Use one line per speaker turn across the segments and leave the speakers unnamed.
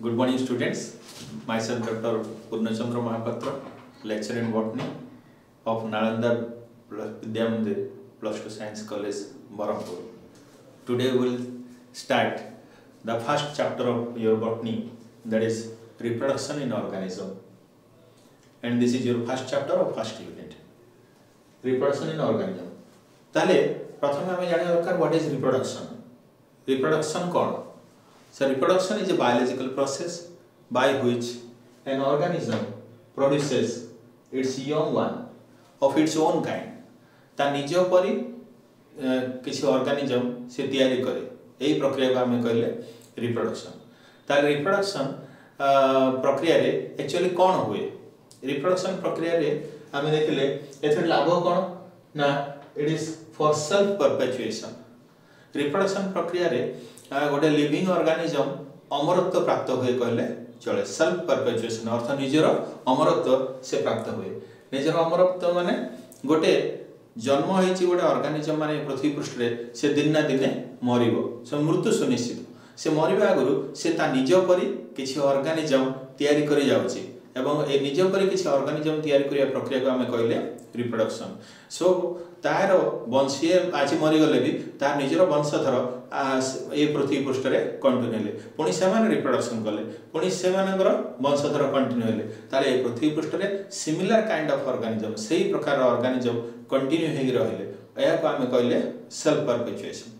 Good morning, students. Myself, Dr. Purnachandra Mahapatra, lecturer in Botany of Nalanda Vidya Mandir, +2 Science College, Berhampur. Today we will start the first chapter of your Botany, that is Reproduction in Organism. And this is your first chapter of first unit. Reproduction in Organism. ताले प्रथम हमें जाने दरकार what is reproduction. Reproduction कौन? So reproduction is a biological process by which an organism produces its young one of its own kind. ता निज परी किसी organism से तैयारी करे. यही प्रक्रिया को हमें कहले reproduction. ता reproduction प्रक्रिया रे actually कौन हुए? Reproduction प्रक्रिया रे हमें देखले एथर लाभ कौन ना it is for self perpetuation. Reproduction प्रक्रिया रे गोटे लिविंग ऑर्गेनिज्म अमरत्व प्राप्त हुए कहले चले. सेल्फ परपेचुएशन अर्थ निजर अमरत्व से प्राप्त हुए. निजर अमरत्व माने गोटे जन्म होइछि गोटे ऑर्गेनिज्म माने पृथ्वी पृष्ठ रे से दिन ना दिने मरिबो. से मृत्यु सुनिश्चित. से मरिबा आगुरु से ता निज परी किछि ऑर्गेनिज्म तयारी करि जाउछि एवं ए निज परी किछि ऑर्गेनिज्म तयारी करिया प्रक्रिया को हमें कहले रिप्रोडक्शन. सो तार वंशीय आज मरी गले भी तार निजर वंशधर ए पृथ्वी पृष्ठ रे कंटिन्यू हेले पुणी से माने रिप्रोडक्शन कले पुणी से मानकर वंशधर कंटिन्यू हेले तार ए पृथ्वी पृष्ठ रे सिमिलर काइंड ऑफ ऑर्गेनिज्म सही प्रकार ऑर्गेनिज्म कंटिन्यू हेगी रहले एया को हमें कहले सेल्फ परपेचुएशन.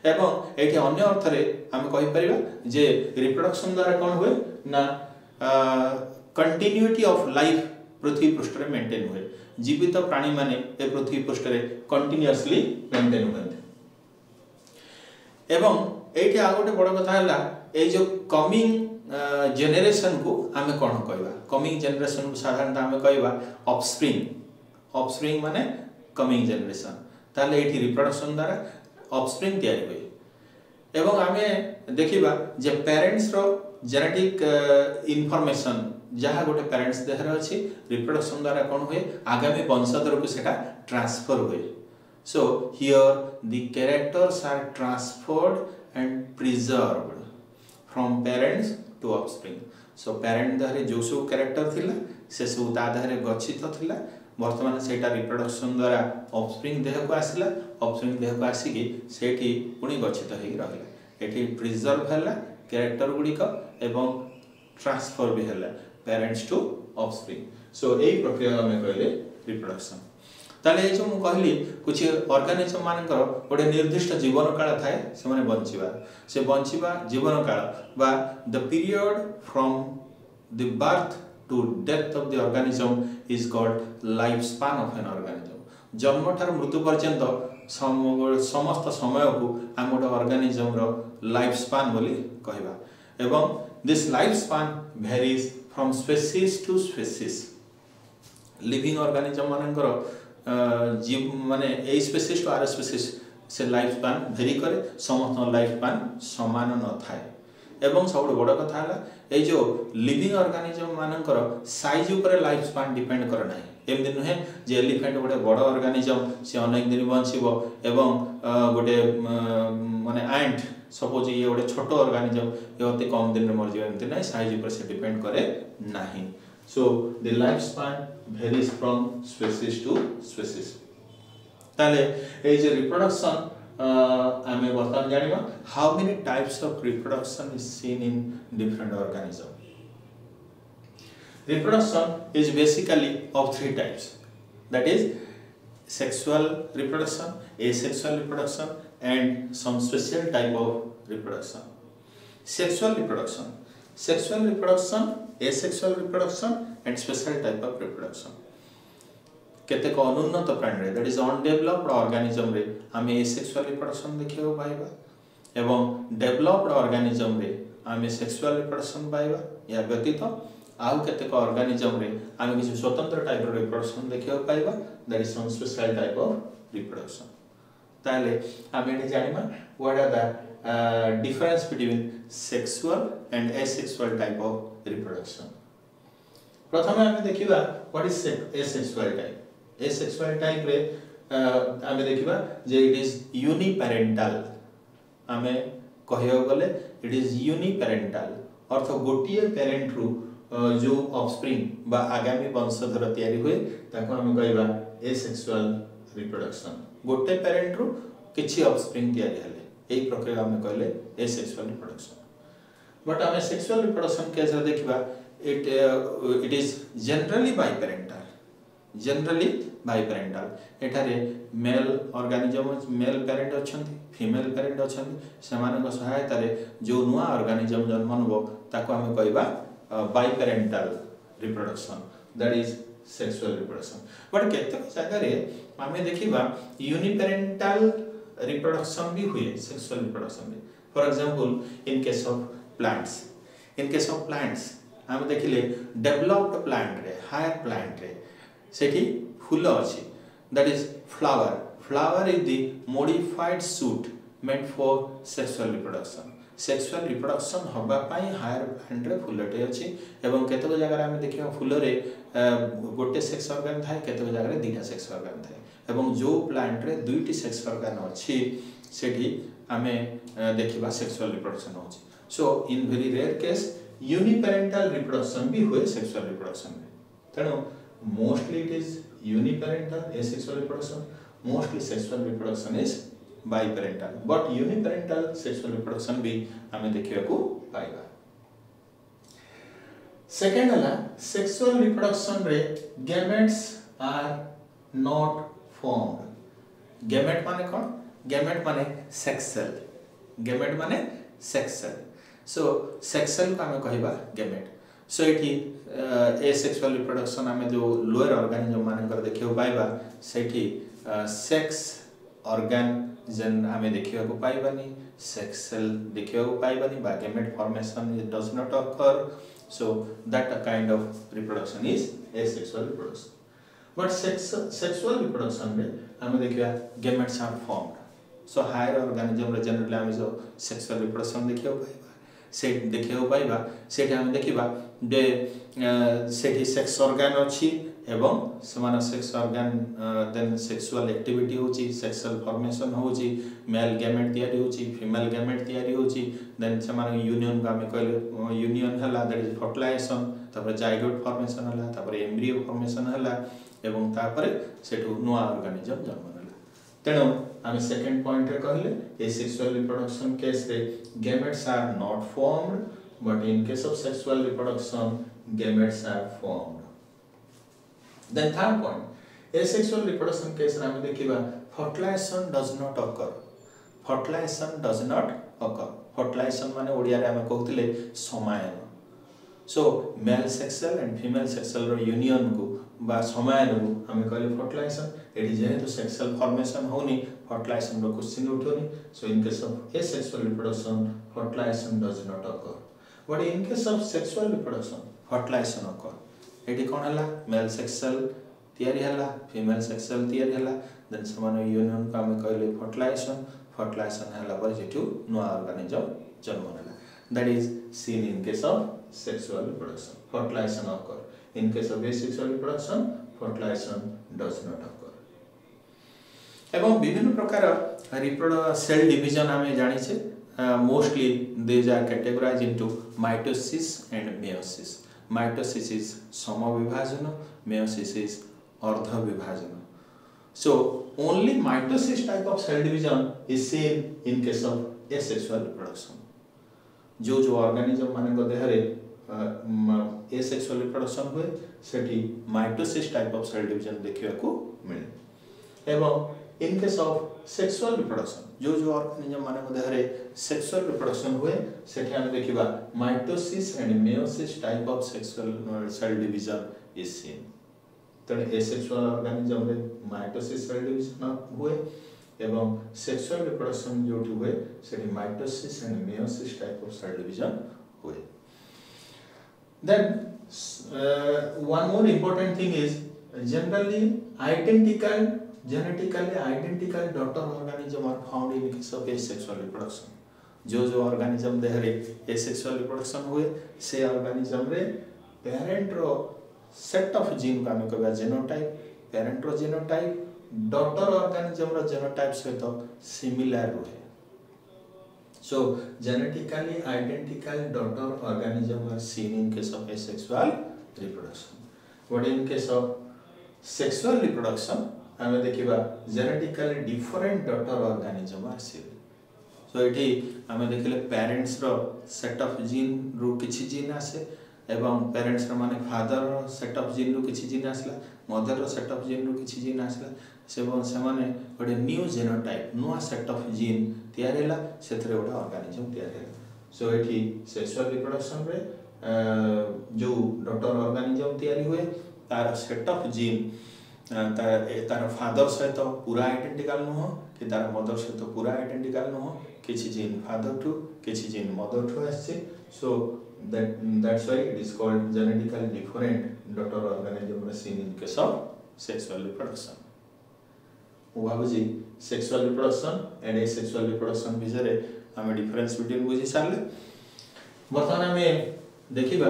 एवं एठी अन्य अर्थ रे हम कहि परिबा जे रिप्रोडक्शन द्वारा कोन हुए ना कंटिन्यूटी ऑफ लाइफ पृथ्वी पृष्ठ रे मेंटेन हुए. जीवित प्राणी माने ए पृथ्वी पृष्ठ रे कंटिन्यूअसली मेंटेन होते. एवं एठी आ गोटे बड़ कथा हला ए जो कमिंग जनरेशन को हमें कोन कहबा. कमिंग जनरेशन को साधारणतः हमें कहबा ऑफस्प्रिंग. ऑफस्प्रिंग माने कमिंग जनरेशन. ताले एठी रिप्रोडक्शन द्वारा ऑफस्प्रिंग तयारी होय. एवं हमें देखिबा जे पेरेंट्स रो जेनेटिक इंफॉर्मेशन जहाँ गोटे पेरेंट्स देहर अछि रिप्रोडक्शन द्वारा कोन हुए आगामी वंशधर को सेटा ट्रांसफर हुए. So here the characters are transferred and preserved from parents to offspring. So parent देहरे जो सब कैरेक्टर थिला से सब ता देहरे गच्छित थिला वर्तमान सेटा रिप्रोडक्शन द्वारा ऑफस्प्रिंग देह को आसिला. ऑफस्प्रिंग देह को आसी सेठी पुनी गच्छित हेगी रहला. एठी प्रिजर्व हला कैरेक्टर गुडी का एवं ट्रांसफर भी हला पेरेंट्स टू ऑफस्प्रिंग. सो एई प्रक्रिया में कहले रिप्रोडक्शन. ताले जो मु कहली कुछ ऑर्गेनिज्म मानकर गोटे निर्दिष्ट जीवन काल थाए से माने बंचिबा जीवन काल बा the period from the birth to death of the organism is called life span of an organism. जन्म ठार मृत्यु पर्यंत समस्त समय को हम गोटे ऑर्गेनिज्म रो लाइफ स्पैन बोली कहबा. एवं this life span varies from species to species. Living organism मानकर जीव माने ए स्पेसीज टू आर स्पेसीज से लाइफ स्पैन वेरी करे. समस्त लाइफ स्पैन समान न थाए. एवं सब बड़ कथा हला ए जो लिविंग ऑर्गेनिज्म मानकर साइज ऊपर लाइफ स्पैन डिपेंड करे नाही. एमदि नुहे जे एलिफेंट गोटे बड़ ऑर्गेनिज्म से अनेक दिन बंचिबो एवं गोटे माने एंट सपोज ये गोटे छोट ऑर्गेनिज्म ये अति कम दिन में मर जाय एमति नाही. साइज ऊपर से डिपेंड करे नाही. So the life span varies from species to species. ताले ए जे रिप्रोडक्शन हमें वर्तमान जानिबा how many types of reproduction is seen in different organism. Reproduction is basically of 3 types, that is sexual reproduction, asexual reproduction and some special type of reproduction. Sexual reproduction, asexual reproduction and special type of reproduction. केतेक अनुन्नत प्राणी रे that is undeveloped organism रे हमें asexual reproduction देखियो पाइबा एवं developed organism रे हमें sexual reproduction पाइबा. या व्यतीत आउ केतेक ऑर्गेनिज्म रे आमे किछ स्वतंत्र टाइप रो रिप्रोडक्शन देखियो पाइबा. That is some special type of reproduction. ताले आमे ने जानिबा what are the difference between sexual and asexual type of reproduction. प्रथम आमे देखिबा what is asexual type. Asexual type रे आमे देखिबा जे इट इज यूनिपेरेंटल. आमे कहियो गले इट इज यूनिपेरेंटल अर्थ गोटे पेरेंट रु जो ऑफस्प्रिंग बा आगामी वंशधर तैयारी हुए ताको हम कहबा एसेक्सुअल रिप्रोडक्शन। गोटे पेरेंट रु किछि ऑफस्प्रिंग तैयारी हले एई प्रक्रिया हम कहले एसेक्सुअल रिप्रोडक्शन। बट आम सेक्सुअल रिप्रोडक्शन केस देखा इट इज जनरली बाइपेरेंटाल एठारे मेल ऑर्गेनिज्म मेल पेरेंट अछंती फीमेल पेरेंट अछंती सेमानक सहायता रे जो नुआ ऑर्गेनिज्म जन्म नबो ताको हम कहबा biparental reproduction that is sexual reproduction. But केतक जगह रे आमे देखिबा यूनिपेरेंटाल रिप्रोडक्शन भी हुए सेक्सुअल रिप्रोडक्शन में। For example in case of plants हम देखिले डेवलप्ड प्लांट रे हायर प्लांट रे सेठी फूल अछि that is flower is the modified shoot meant for sexual reproduction होबा पाई हायर प्लांट रे फूलटे अछि एवं केतक जगह हम देखिबा फूल रे गोटे सेक्स ऑर्गन थाए केतक जगह रे दुटा सेक्स ऑर्गन थाए एवं जो प्लांट रे दुईटी सेक्स ऑर्गन अछि सेठी हमें देखिबा सेक्सुअल रिप्रोडक्शन होछि। So in very rare case uniparental reproduction भी हुए सेक्सुअल रिप्रोडक्शन में। तेणु mostly it is uniparental asexual reproduction, mostly sexual reproduction is biparental, but uniparental sexual reproduction भी हमें देखिबा को पाइबा। सेकंड हला सेक्सुअल रिप्रोडक्शन रे gametes are not formed. Gamete माने कोन? गैमेट माने सेक्सुअल। सो सेक्सुअल को हमें कहबा गैमेट। सो एठी एसेक्सुअल रिप्रोडक्शन हमें जो लोअर ऑर्गेनिज्म मानकर देखियो पाइबा सेठी सेक्स ऑर्गन जन हमें देखियो को पाइबानी, सेक्सुअल देखियो को पाइबानी बा gamete formation does not occur. So that kind of reproduction is asexual reproduction. But sexual reproduction में हमें देखिया gametes are formed. So higher organism रे जनरली हमें जो सेक्सुअल रिप्रोडक्शन देखियो पाइबा से देखियो पाइबा सेठी हम देखिबा जे सेठी सेक्स ऑर्गन अछि एवं समान sex organ then sexual activity होची, सेक्सुअल फॉर्मेशन होची, मेल गैमेट तयारी होची, फीमेल गैमेट तयारी होची, देन समान यूनियन का हमें कहले यूनियन हला दैट इज फर्टिलाइजेशन, तापर जाइगोट फॉर्मेशन हला, तापर एम्ब्रियो फॉर्मेशन हला एवं तापर सेठु नुआ ऑर्गेनिज्म जन्म हला। तेणु हम सेकंड पॉइंट रे कहले एसेक्सुअल रिप्रोडक्शन केस रे gametes are not formed, but in case of sexual reproduction gametes are formed. Then third point, asexual reproduction case रे हम देखिबा fertilization does not occur. Fertilization माने ओडिया रे हम कहउतिले समायन। So male sexual and female sexual रो यूनियन को बा समायन को हम कहले fertilization। एटी जेहेतु सेक्सुअल फॉर्मेशन होनी fertilization रो क्वेश्चन उठोनी। So in case of asexual reproduction fertilization does not occur, but in case of sexual reproduction fertilization occur। एटी कोन हला मेल सेक्सुअल तयारी हला, फीमेल सेक्सुअल तयारी हला, देन समान यूनियन का हम कहले फर्टिलाइजेशन हला पर जेटू नुआ ऑर्गेनिज्म जन्म हला। That is seen in case of sexual reproduction, fertilization occur. In case of asexual reproduction fertilization does not occur. एवं विभिन्न प्रकार सेल डिवीजन हमें जानि छे। Mostly these are categorized into mitosis and meiosis. Mitosis is समविभाजन, meiosis is अर्ध विभाजन। So only mitosis type of cell division is seen in case of asexual reproduction। जो ऑर्गेनिज्म माने को देह रे asexual reproduction हुए सेठी mitosis type of cell division देखिया को मिले। एवं in case of sexual reproduction जो ऑर्गेनिज्म माने को देह रे सेक्सुअल रिप्रोडक्शन हुए सेठी हम देखिबा mitosis and meiosis type of sexual cell division is seen. तने एसेक्सुअल ऑर्गेनिज्म रे माइटोसिस सेल डिवीजन हुए एवं सेक्सुअल रिप्रोडक्शन जो हुए सेठी mitosis and meiosis type of cell division हुए। Then one more important thing is generally genetically identical daughter organism are found in case of asexual reproduction। जो organism देह रे asexual reproduction हुए से organism रे parent row set of gene का हम कहबा genotype, parent रो genotype daughter organism रो genotype सहित similar हुए। So genetically identical daughter organism are seen in case of asexual reproduction. But in case of sexual reproduction, आमे देखिबा genetically different daughter organism are seen. So एठी आमे देखिले parents row set of gene रो किछि gene आसे एवं parents रो माने father row set of gene रो किछि gene आसला, mother row set of gene रो किछि gene आसला, सेबन सेमाने गोटे न्यू जेनोटाइप नुआ सेट ऑफ जीन तैयार हैला सेथरे गोटे ऑर्गेनिज्म तैयार हैला. सो एठी सेक्सुअल रिप्रोडक्शन रे जो डॉटर ऑर्गेनिज्म तैयारी हुए तार सेट ऑफ जीन तार फादर सहित पूरा आइडेंटिकल नुह कि तार मदर सहित पूरा आइडेंटिकल नुह किछि जीन फादर टू किछि जीन मदर टू आसे. सो that's why it is called genetically different daughter organism seen in case of sexual reproduction. भाबुजी sexual reproduction and asexual reproduction विषय आम डिफरेंस बिटवीन बुझी सारे. बर्तमान आम देखा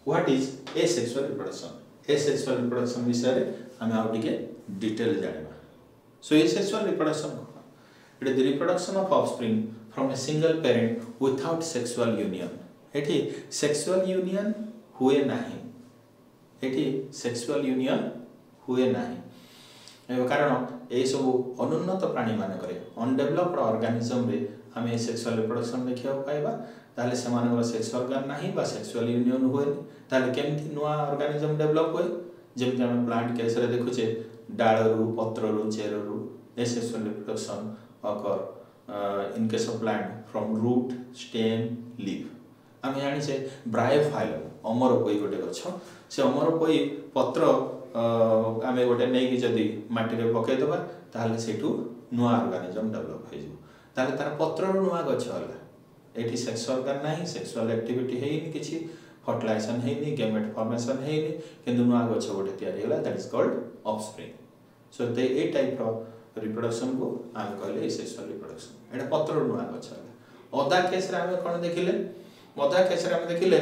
what is asexual reproduction. Asexual reproduction विषय आम आउ टिके डिटेल जानिबा. सो एसेक्सुअल रिप्रोडक्शन कोन? It is the reproduction of offspring from a single parent without sexual union. एठी सेक्सुअल यूनियन हुए नाही, एठी सेक्सुअल यूनियन हुए नाही कारण ए सब अनुन्नत प्राणी मानक अनडेभलप्ड ऑर्गेनिज्म रे हमें सेक्सुअल रिप्रोडक्शन देखा पाइबा ताले सेमानकर सेक्स ऑर्गन नाही बा सेक्सुअल यूनियन हुए ताले केमथि नुआ ऑर्गेनिज्म डेवलप हुए जेमथि हम प्लांट केस रे देखुचे डाळरू पत्ररू चेररू sexual reproduction occur in case of plant from root stem leaf आम जानी से ब्रायोफाइलम अमरपोई गोटे गछ से अमरपोई पत्र आमे गोटे नहीं जदि माटी रे पके दबा ताले सेठू नुआ ऑर्गेनिज्म डेवलप हो जो ताले तार पत्र रो नुआ गछ होला. एठी सेक्स ऑर्गन नाही, सेक्सुअल एक्टिविटी हेइनी, किछि फर्टिलाइजेशन हेइनी, गैमेट फॉर्मेशन हेइनी, किंतु नुआ गछ गोटे तयारी होला that is called offspring. So they a type रो रिप्रोडक्शन को आमे कहले सेक्सुअल रिप्रोडक्शन. एटा पत्र रो नुआ गछ होला. ओदा केस रे आमे कोन देखिले? ओदा केस रे आमे देखिले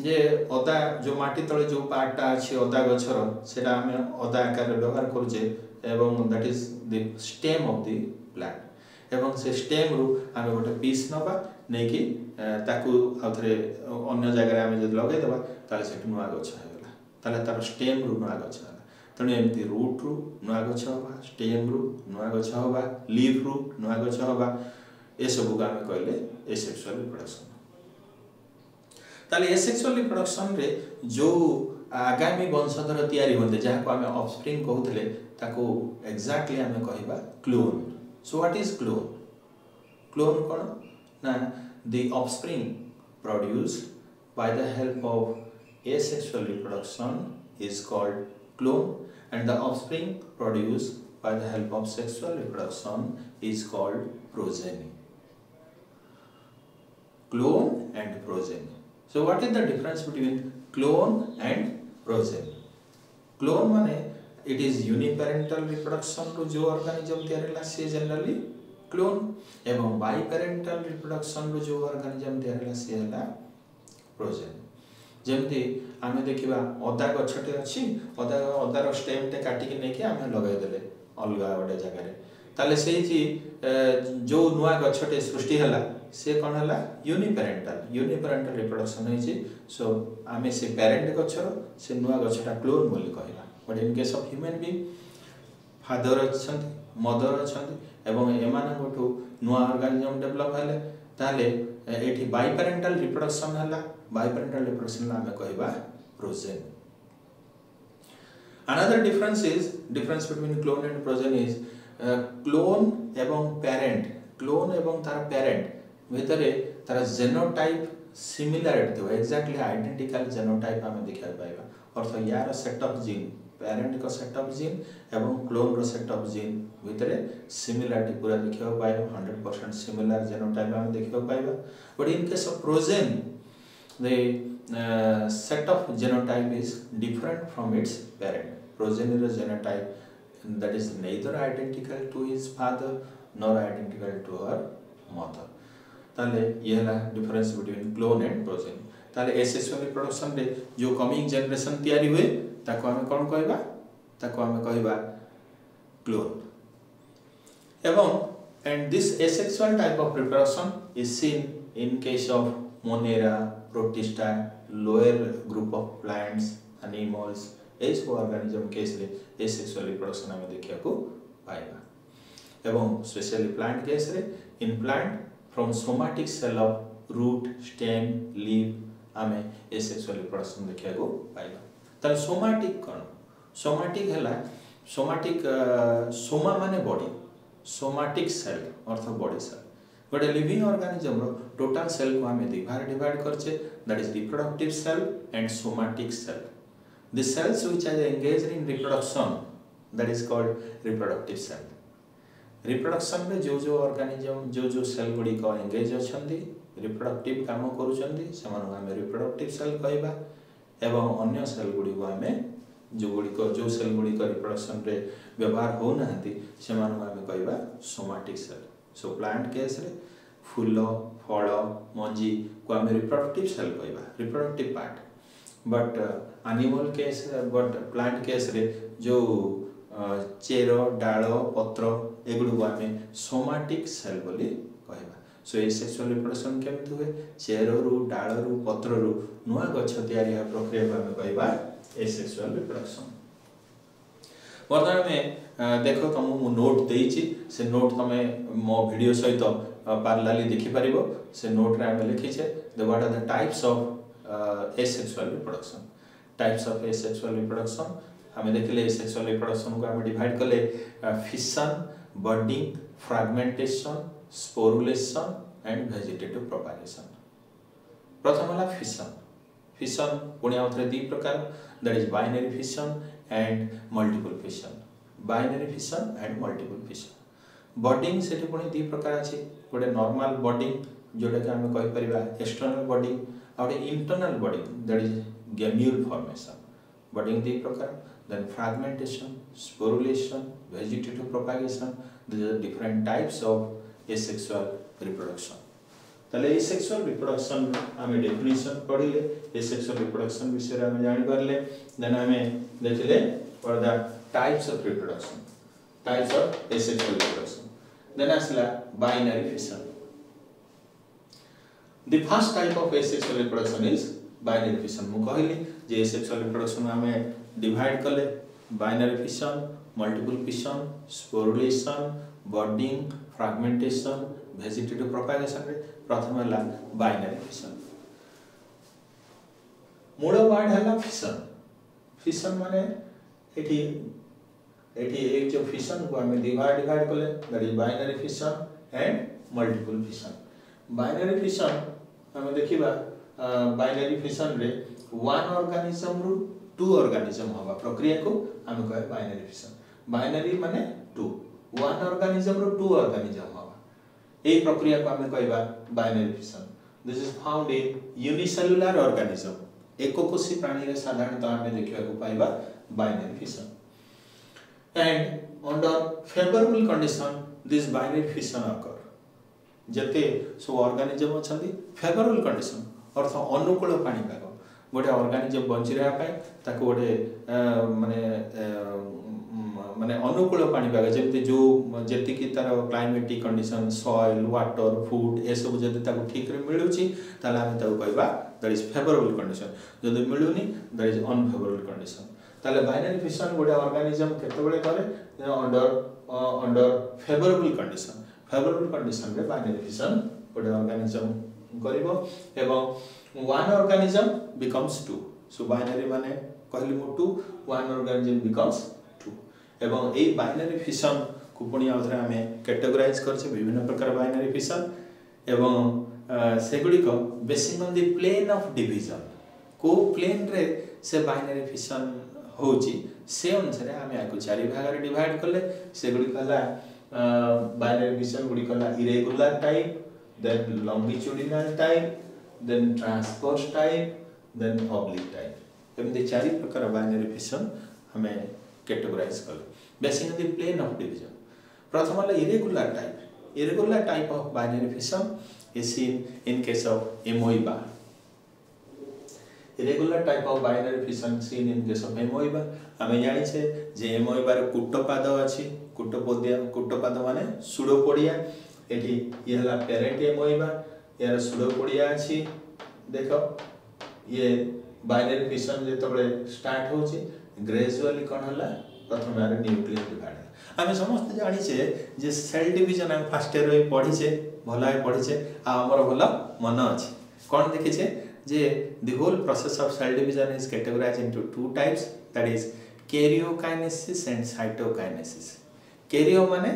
जे अदा जो माटी तले जो पार्टा अछि अदा गछर सेटा हमें अदा आकार व्यवहार करूचे एवं that is the stem of the plant एवं से स्टेम रु हमें गोटे पीस नबा नै कि ताकू आथरे अन्य जगह रे हमें जद लगे दबा ताले सेट नुआ गछ हेला ताले तार स्टेम रु नुआ गछ होला. तने एमती रूट रु नुआ गछ होबा, स्टेम रु नुआ गछ होबा, लीफ रु नुआ गछ होबा, ए सब को हमें कहले एसेक्सुअल रिप्रोडक्शन. ताले एसेक्सुअल रिप्रोडक्शन रे जो आगामी वंशधर तैयारी होते जहाँ को आमे ऑफस्प्रिंग कहउतले ताको एग्जैक्टली आमे कहिबा clone. So what is clone? Clone कोन ना the offspring produced by the help of asexual reproduction is called clone and the offspring produced by the help of sexual reproduction is called progeny. Clone and progeny. So what is the difference between clone and progeny? Clone माने it is uniparental reproduction रो जो organism तैयार होला से generally clone एवं biparental reproduction रो जो organism तैयार होला से होला progeny. जेमती आमे देखिबा अदा गछटे अछि अदार स्टेम ते काटी के नेके आमे लगाय देले अलगा गोटे जगह रे ताले सेही जो नुआ गछटे सृष्टि हला से कोन हला यूनिपेरेंटल रिप्रोडक्शन होई छी. सो आमे से पेरेंट गछर से नुआ गछटा क्लोन बोली कहला. But in case of human being father अछन मदर अछन एवं एमान गोटू नुआ ऑर्गेनिज्म डेवलप हले ताले एठी बाइपेरेंटल रिप्रोडक्शन हला. बाइपेरेंटल रिप्रोडक्शन ला हमें कहबा progeny. Another difference between clone and progeny is clone एवं तार पेरेंट भितरे तार जेनोटाइप सिमिलरिटी थो एक्जेक्टली आइडेंटिकल जेनोटाइप हमें देखा पाइबा. अर्थ यार सेट ऑफ जीन पेरेंट का सेट ऑफ जीन एवं क्लोन रो सेट ऑफ जीन भितरे सिमिलरिटी पूरा देखा पाइबा. 100% सिमिलर जेनोटाइप हमें देखा पाइबा. But in case of progeny the set of genotype is different from its parent. Progeny ro genotype that is neither identical to his father nor identical to her mother. ताले ये है difference between clone and progeny. ताले asexual reproduction रे जो coming generation तैयारी हुए ताको हमें कौन कहबा? ताको हमें कहबा clone. एवं And this asexual type of reproduction is seen in case of Monera, Protista, lower group of plants, animals, ए सब ऑर्गेनिज्म केस रे asexual reproduction आमे देखिया को पाइबा एवं स्पेशली प्लांट केस रे in plant from somatic cell of root stem leaf आमे asexual reproduction देखिया को पाइबा त सोमैटिक कोन सोमैटिक हला सोमैटिक सोमा माने बॉडी सोमैटिक सेल अर्थ बॉडी सेल गोटे लिविंग ऑर्गेनिज्म रो टोटल सेल को आमे डिवाइड करछे that is reproductive cell and somatic cell the cells which are engaged in reproduction that is called reproductive cell reproduction में जो organism जो cell गुडी को engage अछंदी reproductive काम करूछंदी समान हमें reproductive cell कहबा एवं अन्य cell गुडी को हमें जो cell गुडी को reproduction रे व्यवहार हो नहंती समान हमें कहबा somatic cell so plant case रे फूल फल मंजी को हमें reproductive cell कहबा reproductive part but animal case but plant case रे जो चेरो डालो पत्र एगुडू को हमें सोमैटिक सेल बोली कहबा सो asexual reproduction केमति हुए चेरो रु डालो रु पत्र रु नुआ गछ तयारी या प्रक्रिया को हमें कहबा asexual reproduction वर्तमान में देखो तुम मु नोट देइची से नोट तमे मो वीडियो सहित पार्लाली देखि परिबो से नोट रे हमें लिखिछे the what are the types of asexual reproduction types of asexual reproduction हमें देखले asexual reproduction को हमें डिवाइड करले fission budding fragmentation sporulation and vegetative propagation प्रथम वाला fission पुणी आउथरे दी प्रकार that is binary fission and multiple fission binary fission and multiple fission budding सेठी पुणी दी प्रकार अछि गोटे normal budding जोटा के हमें कहि परिबा external budding और internal budding that is gamule formation budding दी प्रकार then fragmentation sporulation vegetative propagation these are different types of asexual reproduction तले asexual reproduction हमें definition पढिले asexual reproduction विषय रे हमें जानि परले then हमें देखले for the types of reproduction types of asexual reproduction then असला binary fission The first type of asexual reproduction is binary fission. मु कहली जे asexual reproduction हमें divide कले binary fission, multiple fission, sporulation, budding, fragmentation, vegetative propagation रे प्रथम हला binary fission. मूल word हला fission. Fission माने एठी एक जो fission को हमें divide कले that is binary fission and multiple fission. Binary fission हमें देखिबा बाइनरी फिशन रे वन ऑर्गेनिज्म रु टू ऑर्गेनिज्म होबा प्रक्रिया को हमें कहे बाइनरी फिशन बाइनरी माने टू वन ऑर्गेनिज्म रु टू ऑर्गेनिज्म होबा ए प्रक्रिया को हमें कहबा binary fission this is found in unicellular organism एकोकोशी प्राणी रे साधारणतः हमें देखिबा को पाइबा binary fission and under favourable condition this binary fission occur जते सो ऑर्गेनिज्म अछंदी फेवरेबल कंडीशन अर्थ अनुकूल पानी पाग गोटे ऑर्गेनिज्म बंची रहा पाए ताको गोटे माने अनुकूल पानी पाग जेते जो जेति की तार climatic condition soil water food ए सब जदि ताको ठीक रे मिलुची ताला हम ताको कहबा दैट इज फेवरेबल कंडीशन जदि मिलुनी दैट इज अनफेवरेबल कंडीशन ताले बाइनरी फिशन गोटे ऑर्गेनिज्म केते बेले करे under favourable condition favourable condition रे बाइनरी फिशन गोटे ऑर्गेनिज्म करिवो एवं one organism becomes two so binary माने कहली मो two one organism becomes two एवं ए बाइनरी फिशन को पुणी आउथरे हमें कैटेगराइज करछे विभिन्न प्रकार बाइनरी फिशन एवं सेगुडी को basing on the plane of division को प्लेन रे से बाइनरी फिशन होची से अनुसार हमें आको चारि भाग रे डिवाइड करले सेगुडी कहला binary fission गुडी कहला irregular type then longitudinal type then transverse type then oblique type एमते चारि प्रकार binary fission हमें कैटेगराइज कर basing on the plane of division प्रथम वाला irregular type of binary fission is seen in case of amoeba irregular type of binary fission seen in case of amoeba आमे जानि छे जे amoeba रे कुट्टपाद अछि कुट्टपाद माने सुडोपोडिया एठी ये हला पेरेंट amoeba यार सुडोपोडिया अछि देखो ये बाइनरी फिशन जेतबे स्टार्ट होछि ग्रेजुअली कोन हला प्रथम आरे न्यूक्लियस डिवाइड आमे समस्त जानि छे जे सेल डिवीजन हम फर्स्ट ईयर रे पढि छे भलाय पढि छे आ हमर भला मन अछि कोन देखि छे जे the whole process of cell division is categorized into two types, that is karyokinesis and cytokinesis. Karyo माने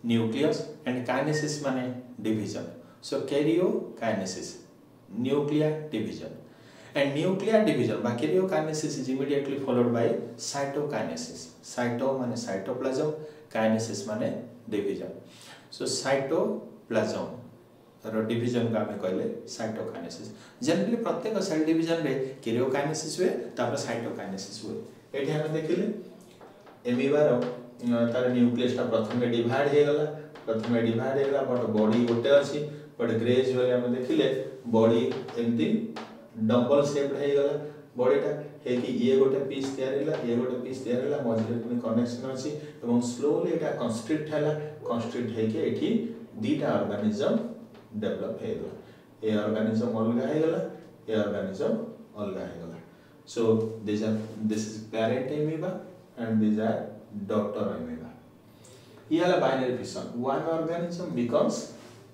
nucleus and kinesis माने division. So karyokinesis, nuclear division, and nuclear division by karyokinesis is immediately followed by cytokinesis. Cyto माने cytoplasm, kinesis माने division. So cytoplasm division का हमें कहले cytokinesis generally प्रत्येक cell division रे karyokinesis हुए तापर साइटोकाइनेसिस हुए एठी हमें देखिले एमीबा रो तार न्यूक्लियस ता प्रथम डिवाइड हे गला बट बॉडी गोटे अछि बट ग्रेजुअली हमें देखिले बॉडी एमती डबल शेप हे गला बॉडीटा हे कि ये गोटे पीस तयार हला मझे पुनी कनेक्शन अछि एवं स्लोली एटा कंस्ट्रिक्ट हे के एठी दीटा ऑर्गेनिज्म डेवलप हे गला ए ऑर्गेनिज्म अलगा हे गला ए ऑर्गेनिज्म अलगा हे गला सो this is parent amoeba and these are daughter amoeba ये वाला binary fission one organism becomes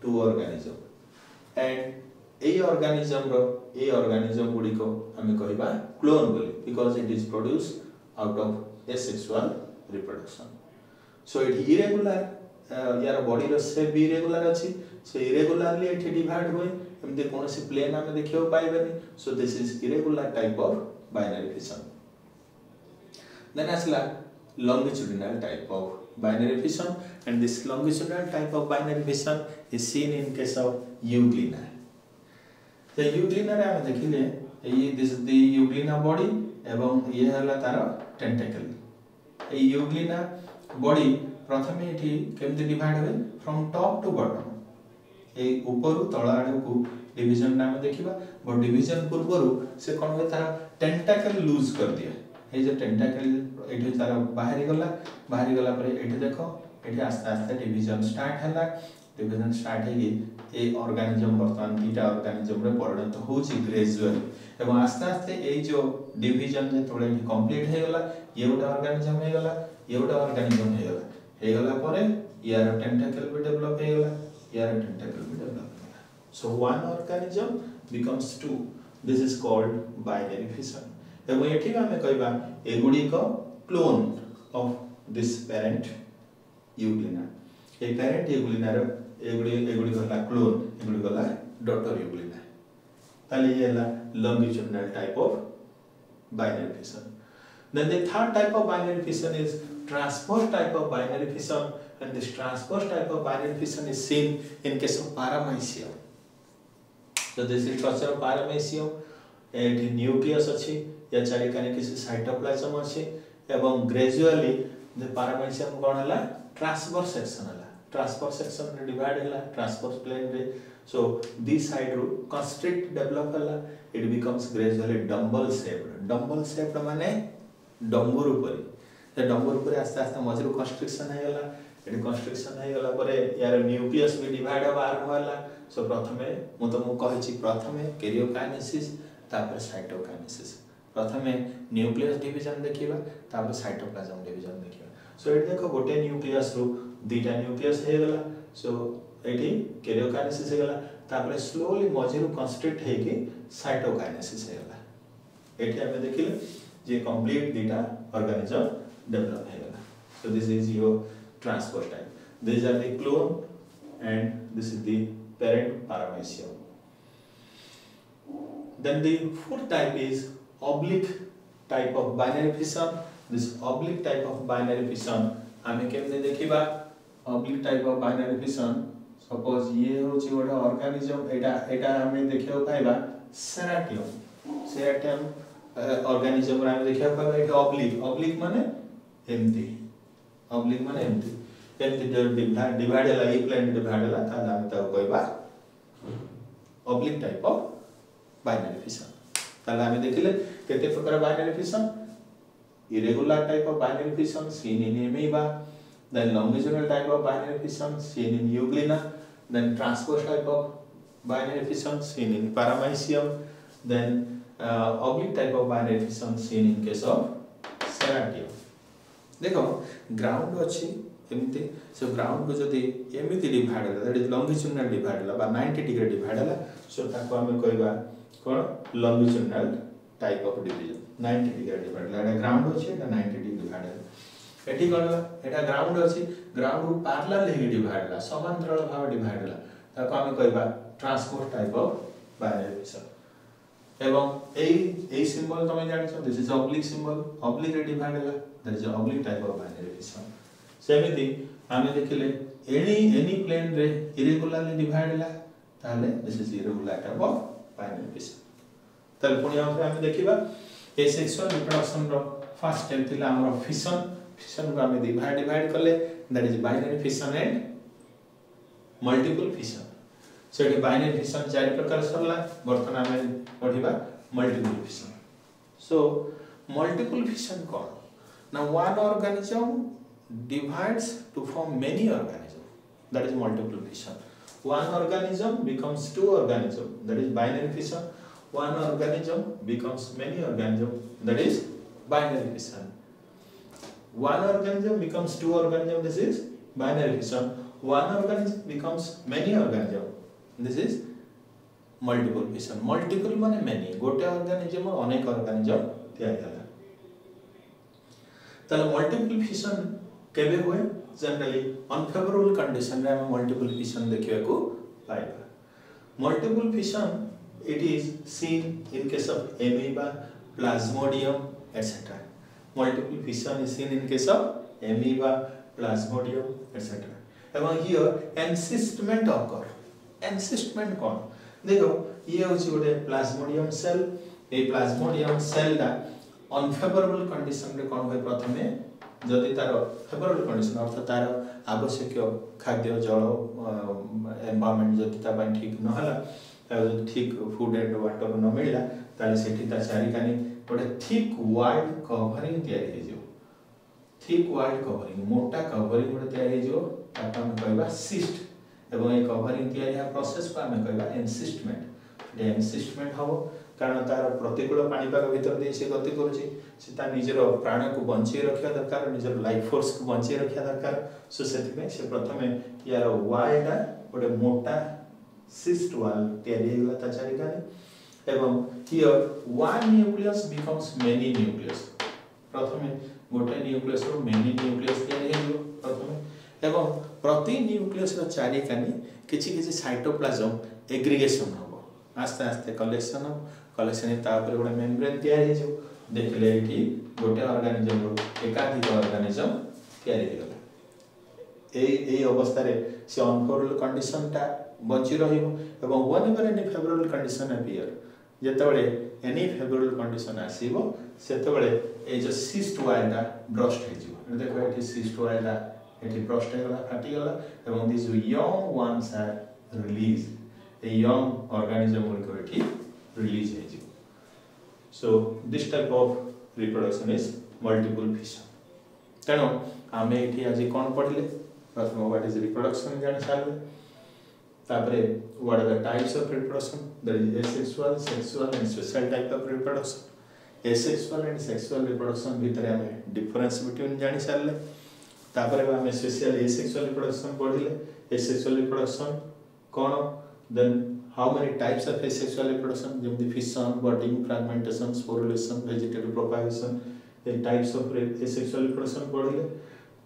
two organism and A organism गुडी को हमें कहबा क्लोन बोली because it is produced out of asexual reproduction so it irregular यार body रो shape भी irregular अछि सो irregularly एठी डिवाइड होय एमते कोनोसी प्लेन हमें देखियो पाइबेनी so this is irregular type of binary fission then असला longitudinal type of binary fission and this longitudinal type of binary fission is seen in case of euglena the euglena रे हम देखिले ये this is the euglena body एवं ये हला तार tentacle ए euglena body प्रथमे एठी केमते डिवाइड होय फ्रॉम टॉप टू बॉटम ए ऊपर तळ आडू को डिवीजन नाम देखिबा बट डिवीजन पूर्वरु से कोन होय तार टेंटाकल लूज कर दिया ए जे टेंटाकल एठी तार बाहरी गला परे एठी देखो एठी आस्ते आस्ते डिवीजन स्टार्ट हे ए ऑर्गेनिज्म वर्तमान दीटा ऑर्गेनिज्म रे परिणत होची ग्रेजुअली एवं आस्ते आस्ते ए जो डिवीजन जे तोळे कंप्लीट हे गला ये गोटा ऑर्गेनिज्म हे गला हे गला परे यार टेंटाकल भी डेवलप हे गला so one organism becomes two this is called binary fission एवं एठी हमें कहबा एगुडी को clone of this parent euglena A parent euglena रो एगुडी गला क्लोन एगुडी गला daughter euglena ताले ये ला longitudinal type of binary fission then the third type of binary fission is transverse type of binary fission and this transverse type of binary fission is seen in case of paramecium so this is structure of paramecium and nucleus अछि या चारि काने किसी cytoplasm अछि एवं gradually the paramecium कोन हला transverse section रे divide हला transverse plane रे so this side रो constrict develop हला it becomes gradually dumbbell shaped माने डंबुर ऊपर ते डंबुर ऊपर आस्ते आस्ते मजरू कंस्ट्रक्शन हे गला एडी कंस्ट्रक्शन हे गला परे यार न्यूक्लियस भी डिवाइड होबा आरंभ होला सो प्रथमे मु तो मु कहै छी प्रथमे कैरियोकाइनेसिस तापर साइटोकाइनेसिस प्रथमे न्यूक्लियस डिवीजन देखिबा तापर साइटोप्लाज्म डिवीजन देखिबा सो एडी देखो गोटे न्यूक्लियस रो दीटा न्यूक्लियस हे गला सो एडी कैरियोकाइनेसिस हे गला तापर स्लोली मजरू कंस्ट्रक्ट हे के साइटोकाइनेसिस हे गला एठी हमें देखिले जे कंप्लीट data organism develop हे गला so this is your transverse type these are the clone and this is the parent paramecium then the fourth type is oblique type of binary fission this oblique type of binary fission हमें केमने देखिबा oblique type of binary fission suppose ये होची गोटा organism एटा हमें देखियो पाइबा सेराटियम organism रा देखिया पाबा एटा oblique माने एमती जो डिवाइड हला ए प्लेन डिवाइड हला ता नाम ता कहबा oblique type of binary fission ताले आमे देखिले केते प्रकार binary fission irregular type of binary fission seen in amoeba, then longitudinal type of binary fission seen in euglena, then transverse type of binary fission seen in paramecium, then oblique type of binary fission seen in case of serratium. देखो ground अच्छी एमती so ground को जदि एमती divide होला that is longitudinal divide होला बा 90 degree divide होला सो ताको हम कहबा कोन longitudinal type of division 90 degree divide होला एटा ग्राउंड अछि एटा 90 डिग्री डिवाइड होला एठी कोन होला एटा ग्राउंड अछि ग्राउंड को पैरेलल हे डिवाइड होला समांतराल भाव डिवाइड होला ताको हम कहबा transport type of binary fission एवं एई सिंबल तमे जानि छ this is oblique symbol oblique रे डिवाइड होला that is oblique type of binary fission सेमिति आमे देखिले एनी प्लेन रे इरेगुलरली डिवाइड होला ताले this is irregular type of binary fission ताले पुणी आमे देखिबा ए सेक्सुअल रिप्रोडक्शन रो फर्स्ट स्टेप थिला हमर फिशन को आमे डिवाइड करले that is binary fission and multiple fission so एटी बाइनरी फिशन चार प्रकार सरला वर्तमान आमे पढिबा multiple fission so multiple fission कोन now one organism divides to form many organisms that is multiple fission one organism becomes two organisms that is binary fission one organism becomes many organisms that is binary fission one organism becomes two organisms this is binary fission one organism becomes many organisms this is multiple fission multiple माने many गोटे organism अनेक organism तैयार होला ताले multiple fission केबे होए generally unfavourable condition रे हम मल्टीपल फिशन देखिया को पाइबा multiple fission it is seen in case of amoeba plasmodium etc multiple fission is seen in case of amoeba plasmodium etc एवं हियर एनसिस्टमेंट ऑकर एनसिस्टमेंट कोन देखो ये होची गोटे प्लाज्मोडियम सेल ए प्लाज्मोडियम सेल दा अनफेवरेबल कंडीशन रे कोन होय प्रथमे जदि तार फेवरेबल कंडीशन अर्थ तार आवश्यक खाद्य जल एनवायरनमेंट जदि ता बाय ठीक न हला ठीक फूड एंड वाटर न मिलला ताले सेठी ता चारि कानी गोटे थिक वाइड कवरिंग तयार हे जो थिक वाइड कवरिंग मोटा कवरिंग गोटे तयार हे जो ताका हम कहबा सिस्ट एवं ए कवरिंग तयार या प्रोसेस को हम कहबा एनसिस्टमेंट एनसिस्टमेंट हो कारण तार प्रतिकूल पानीपाग भीतर दे से गति करूची से ता निजर प्राण को बंचे रखिया दरकार निजर लाइफ फोर्स को बंचे रखिया दरकार सो सेति में से प्रथमे यार वाइड गोटे मोटा सिस्ट वाल तयारी होला ता चारि गानी एवं here one nucleus becomes many nucleus प्रथमे गोटे न्यूक्लियस रो मेनी न्यूक्लियस तयारी हेलो प्रथमे एवं प्रति न्यूक्लियस रो चारि कानी किछि साइटोप्लाज्म एग्रीगेशन हो आस्ते आस्ते कलेक्शन तापर गोटे मेम्ब्रेन तयारी जो देखले एठी गोटे ऑर्गेनिज्म रो एकाधिक ऑर्गेनिज्म तयारी हेला ए अवस्था रे से अनफेवरेबल कंडीशन ता बंची रहिबो एवं whenever any favourable condition appear जेतबेले एनी फेवरेबल कंडीशन आसीबो सेतबेले ए जो सिस्ट वाइल्डा ब्रस्ट हे जिवो देखो एठी सिस्ट वाइल्डा एठी ब्रस्ट हेला फाटी गेला एवं this young ones are release a young organism will go to release aging. So this type of reproduction is multiple fission. तेणु आमे एठी आज कोन पढिले प्रथम व्हाट इज रिप्रोडक्शन जानि साले तापरे what are the types of reproduction there is asexual sexual and social type of reproduction asexual and sexual reproduction भितर आमे डिफरेंस बिटवीन जानि साले तापरे आमे social asexual reproduction पढिले asexual reproduction cone then how many types of asexual reproduction the fission budding fragmentation sporulation vegetative propagation the types of asexual reproduction पढिले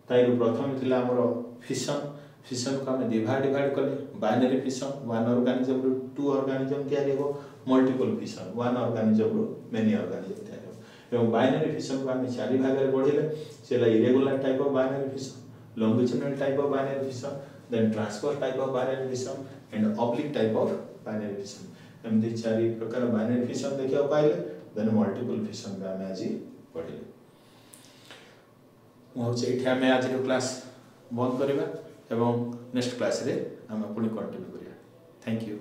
ताइरो प्रथम थिला हमरो fission को हम डिवाइड करले बाइनरी fission one organism रो two organism तयारी हो multiple fission one organism रो many organism तयारी हो एवं बाइनरी fission को हम चारि भाग रे पढिले सेला irregular type of binary fission longitudinal type of binary fission then transverse type of binary fission and oblique type of binary fission एमदी चारि प्रकार binary fission देखिया पाइले then multiple fission का हम आज पढिले मो जे एठी हम आज रो क्लास बंद करबा एवं नेक्स्ट क्लास रे हम पुनी कंटिन्यू करिया थैंक यू।